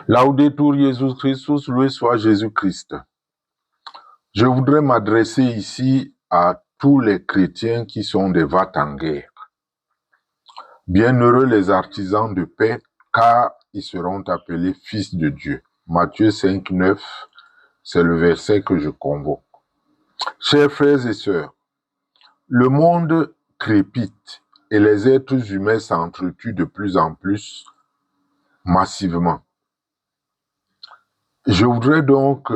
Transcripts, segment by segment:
Laudetur Jesus Christus, loué soit Jésus-Christ. Je voudrais m'adresser ici à tous les chrétiens qui sont des va-t-en guerre. Bienheureux les artisans de paix, car ils seront appelés fils de Dieu. Matthieu 5, 9, c'est le verset que je convoque. Chers frères et sœurs, le monde crépite et les êtres humains s'entretuent de plus en plus massivement. Je voudrais donc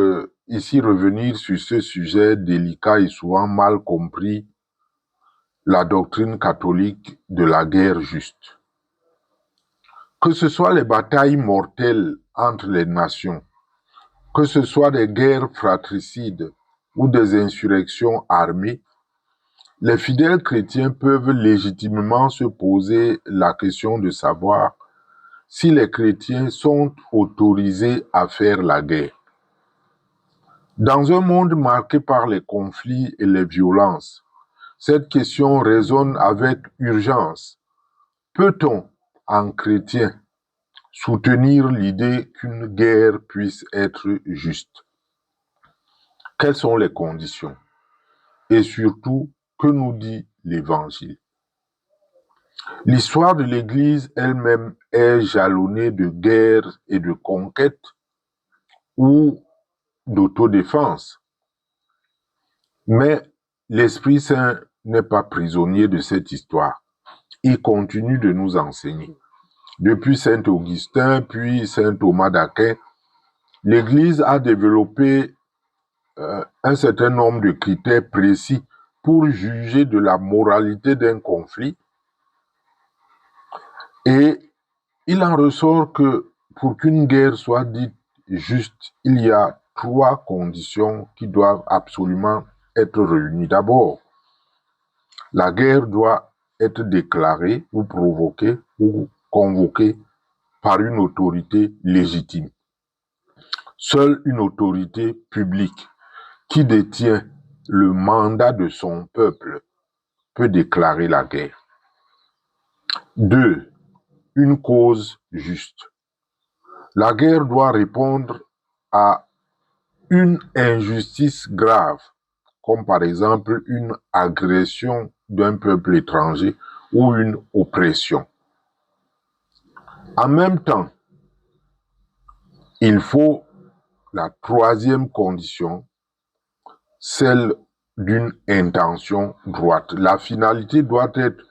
ici revenir sur ce sujet délicat et souvent mal compris, la doctrine catholique de la guerre juste. Que ce soit les batailles mortelles entre les nations, que ce soit des guerres fratricides ou des insurrections armées, les fidèles chrétiens peuvent légitimement se poser la question de savoir si les chrétiens sont autorisés à faire la guerre. Dans un monde marqué par les conflits et les violences, cette question résonne avec urgence. Peut-on, en chrétien, soutenir l'idée qu'une guerre puisse être juste? Quelles sont les conditions? Et surtout, que nous dit l'Évangile? L'histoire de l'Église elle-même est jalonnée de guerres et de conquêtes ou d'autodéfense. Mais l'Esprit Saint n'est pas prisonnier de cette histoire. Il continue de nous enseigner. Depuis Saint Augustin, puis Saint Thomas d'Aquin, l'Église a développé un certain nombre de critères précis pour juger de la moralité d'un conflit. Et il en ressort que pour qu'une guerre soit dite juste, il y a 3 conditions qui doivent absolument être réunies. D'abord, la guerre doit être déclarée ou provoquée ou convoquée par une autorité légitime. Seule une autorité publique qui détient le mandat de son peuple peut déclarer la guerre. 2. Une cause juste. La guerre doit répondre à une injustice grave, comme par exemple une agression d'un peuple étranger ou une oppression. En même temps, il faut la 3e condition, celle d'une intention droite. La finalité doit être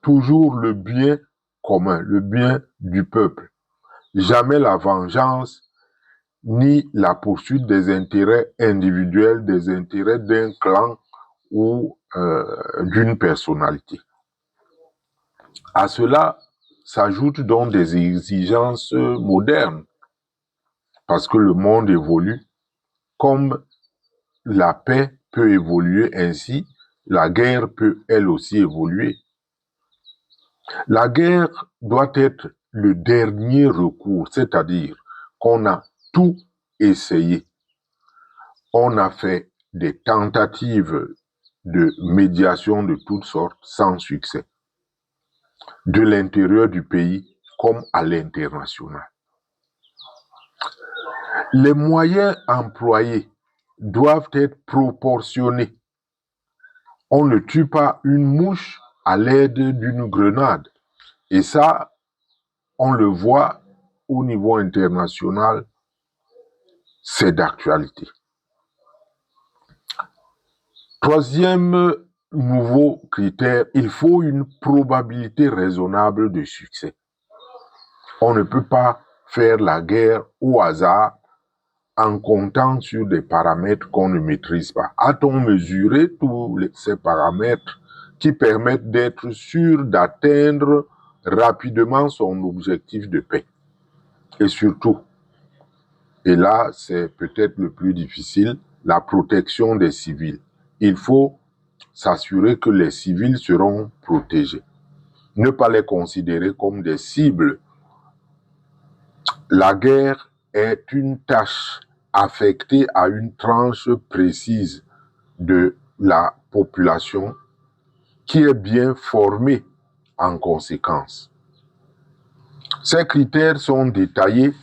toujours le bien commun, le bien du peuple. Jamais la vengeance ni la poursuite des intérêts individuels, des intérêts d'un clan ou d'une personnalité. À cela s'ajoutent donc des exigences modernes, parce que le monde évolue. Comme la paix peut évoluer ainsi, la guerre peut elle aussi évoluer. La guerre doit être le dernier recours, c'est-à-dire qu'on a tout essayé. On a fait des tentatives de médiation de toutes sortes sans succès, de l'intérieur du pays comme à l'international. Les moyens employés doivent être proportionnés. On ne tue pas une mouche à l'aide d'une grenade. Et ça, on le voit au niveau international, c'est d'actualité. 3e nouveau critère, il faut une probabilité raisonnable de succès. On ne peut pas faire la guerre au hasard en comptant sur des paramètres qu'on ne maîtrise pas. A-t-on mesuré tous ces paramètres qui permettent d'être sûr d'atteindre rapidement son objectif de paix? Et surtout, et là c'est peut-être le plus difficile, la protection des civils. Il faut s'assurer que les civils seront protégés. Ne pas les considérer comme des cibles. La guerre est une tâche affectée à une tranche précise de la population qui est bien formée en conséquence. Ces critères sont détaillés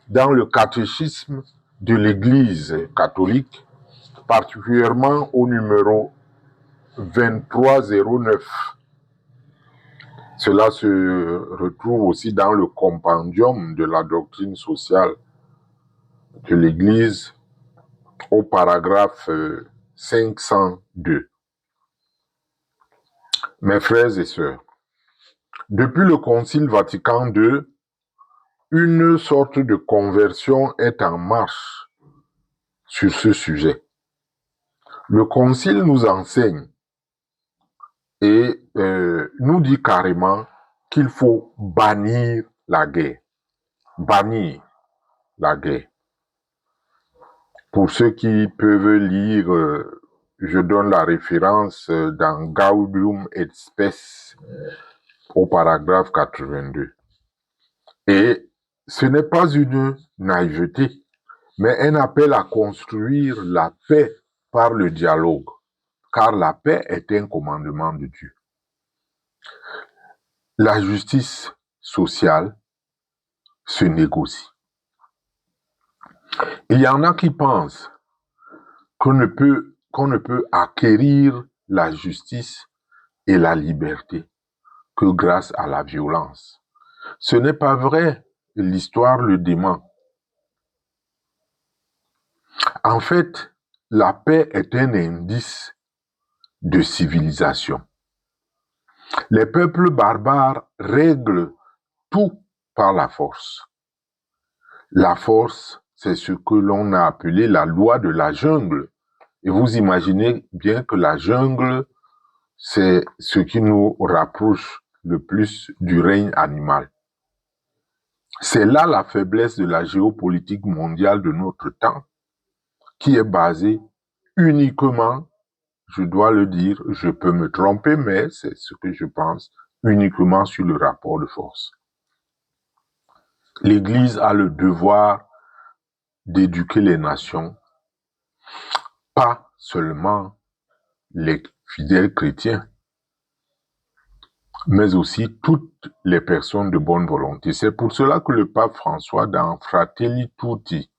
dans le catéchisme de l'Église catholique, particulièrement au numéro 2309. Cela se retrouve aussi dans le compendium de la doctrine sociale de l'Église au paragraphe 502. Mes frères et sœurs, depuis le Concile Vatican II, une sorte de conversion est en marche sur ce sujet. Le Concile nous enseigne et nous dit carrément qu'il faut bannir la guerre. Bannir la guerre. Pour ceux qui peuvent lire, je donne la référence dans Gaudium et Spes au paragraphe 82. Et ce n'est pas une naïveté, mais un appel à construire la paix par le dialogue, car la paix est un commandement de Dieu. La justice sociale se négocie. Il y en a qui pensent qu'on ne peut acquérir la justice et la liberté que grâce à la violence. Ce n'est pas vrai, l'histoire le dément. En fait, la paix est un indice de civilisation. Les peuples barbares règlent tout par la force. La force, c'est ce que l'on a appelé la loi de la jungle. Et vous imaginez bien que la jungle, c'est ce qui nous rapproche le plus du règne animal. C'est là la faiblesse de la géopolitique mondiale de notre temps, qui est basée uniquement, je dois le dire, je peux me tromper, mais c'est ce que je pense, uniquement sur le rapport de force. L'Église a le devoir d'éduquer les nations, pas seulement les fidèles chrétiens, mais aussi toutes les personnes de bonne volonté. C'est pour cela que le pape François, dans Fratelli Tutti,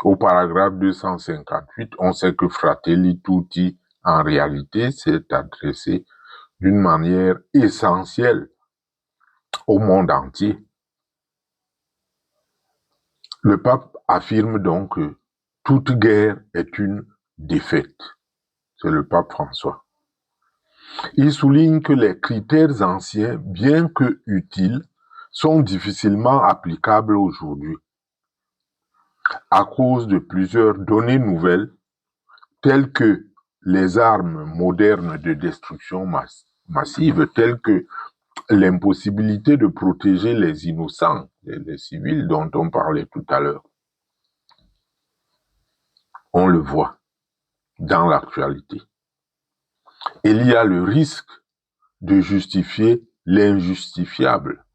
au paragraphe 258, on sait que Fratelli Tutti, en réalité, s'est adressé d'une manière essentielle au monde entier. Le pape affirme donc que toute guerre est une défaite. C'est le pape François. Il souligne que les critères anciens, bien que utiles, sont difficilement applicables aujourd'hui à cause de plusieurs données nouvelles, telles que les armes modernes de destruction massive, telles que l'impossibilité de protéger les innocents, les civils dont on parlait tout à l'heure. On le voit dans l'actualité. Il y a le risque de justifier l'injustifiable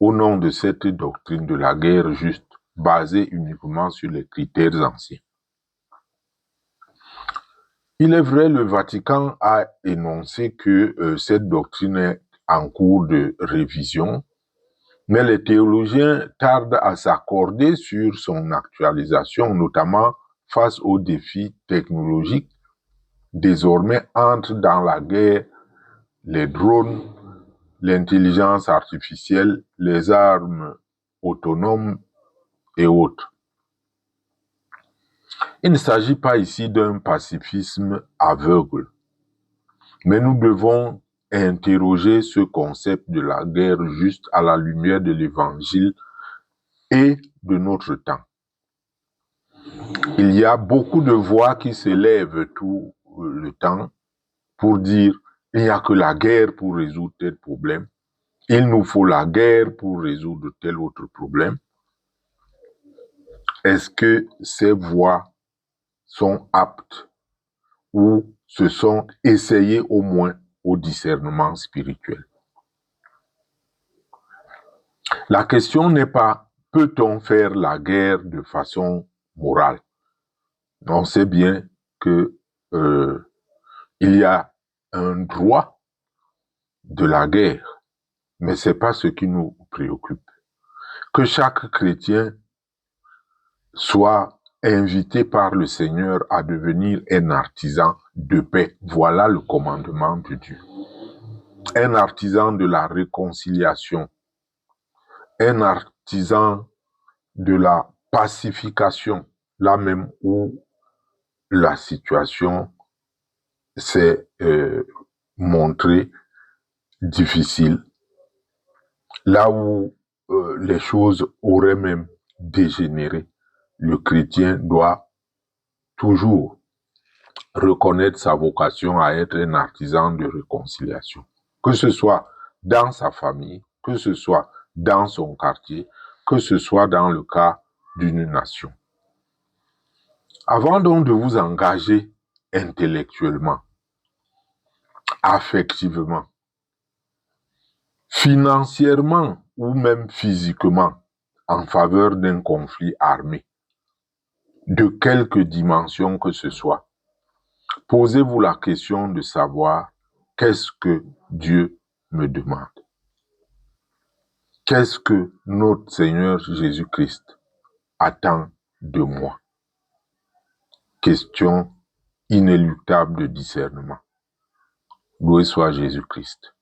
au nom de cette doctrine de la guerre juste, basée uniquement sur les critères anciens. Il est vrai, le Vatican a énoncé que cette doctrine est en cours de révision, mais les théologiens tardent à s'accorder sur son actualisation, notamment face aux défis technologiques. Désormais entrent dans la guerre les drones, l'intelligence artificielle, les armes autonomes et autres. Il ne s'agit pas ici d'un pacifisme aveugle, mais nous devons interroger ce concept de la guerre juste à la lumière de l'Évangile et de notre temps. Il y a beaucoup de voix qui s'élèvent tout le temps pour dire il n'y a que la guerre pour résoudre tel problème. Il nous faut la guerre pour résoudre tel autre problème. Est-ce que ces voix sont aptes ou se sont essayées au moins au discernement spirituel? La question n'est pas peut-on faire la guerre de façon morale? On sait bien que il y a un droit de la guerre, mais c'est pas ce qui nous préoccupe. Que chaque chrétien soit invité par le Seigneur à devenir un artisan de paix. Voilà le commandement de Dieu. Un artisan de la réconciliation, un artisan de la pacification, là même où la situation s'est montrée difficile, là où les choses auraient même dégénéré. Le chrétien doit toujours reconnaître sa vocation à être un artisan de réconciliation. Que ce soit dans sa famille, que ce soit dans son quartier, que ce soit dans le cas d'une nation. Avant donc de vous engager intellectuellement, affectivement, financièrement ou même physiquement en faveur d'un conflit armé, de quelque dimension que ce soit, posez-vous la question de savoir qu'est-ce que Dieu me demande. Qu'est-ce que notre Seigneur Jésus-Christ attend de moi? Question inéluctable de discernement. Loué soit Jésus-Christ.